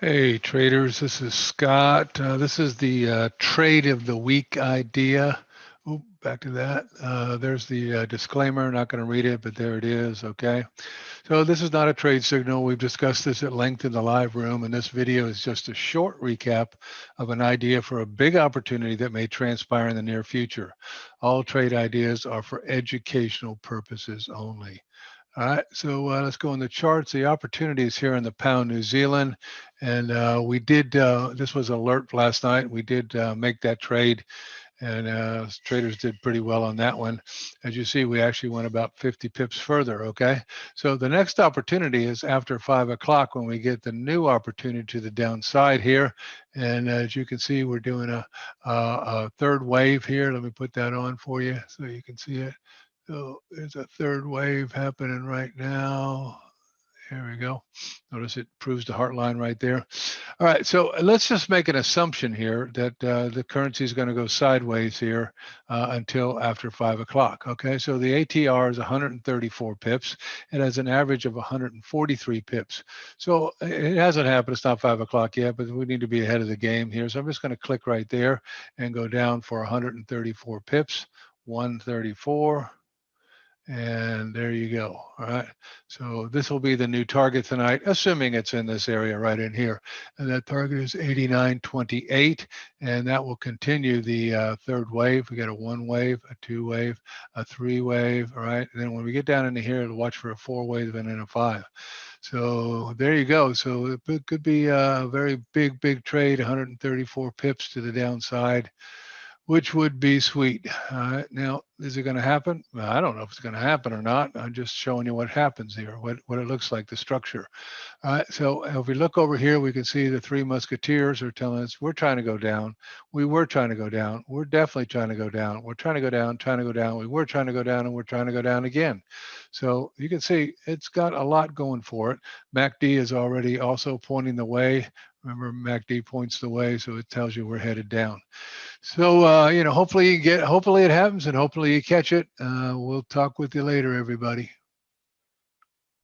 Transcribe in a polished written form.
Hey traders, this is Scott. This is the trade of the week idea. Oop, back to that. There's the disclaimer. Not going to read it, but there it is. Okay. So this is not a trade signal. We've discussed this at length in the live room, and this video is just a short recap of an idea for a big opportunity that may transpire in the near future. All trade ideas are for educational purposes only. All right, so let's go in the charts. The opportunity is here in the pound New Zealand. And we did, this was alert last night. We did make that trade, and traders did pretty well on that one. As you see, we actually went about 50 pips further, okay? So the next opportunity is after 5 o'clock when we get the new opportunity to the downside here. And as you can see, we're doing a third wave here. Let me put that on for you so you can see it. So there's a third wave happening right now. There we go. Notice it proves the heart line right there. All right, so let's just make an assumption here that the currency is going to go sideways here until after 5 o'clock. Okay, so the ATR is 134 pips. It has an average of 143 pips. So it hasn't happened. It's not 5 o'clock yet, but we need to be ahead of the game here. So I'm just going to click right there and go down for 134 pips, 134. And there you go. All right. So this will be the new target tonight, assuming it's in this area right in here. And that target is 89.28. And that will continue the third wave. We got a 1 wave, a 2 wave, a 3 wave. All right. And then when we get down into here, it'll watch for a 4 wave and then a 5. So there you go. So it could be a very big trade, 134 pips to the downside, which would be sweet. Now, is it going to happen? Well, I don't know if it's going to happen or not. I'm just showing you what happens here, what it looks like, the structure. So if we look over here, we can see the 3 musketeers are telling us we're trying to go down. We were trying to go down. We're definitely trying to go down. We're trying to go down, trying to go down. We were trying to go down, and we're trying to go down again. So you can see it's got a lot going for it. MACD is already also pointing the way. Remember, MACD points the way, so it tells you we're headed down. So, hopefully it happens and hopefully you catch it. We'll talk with you later, everybody.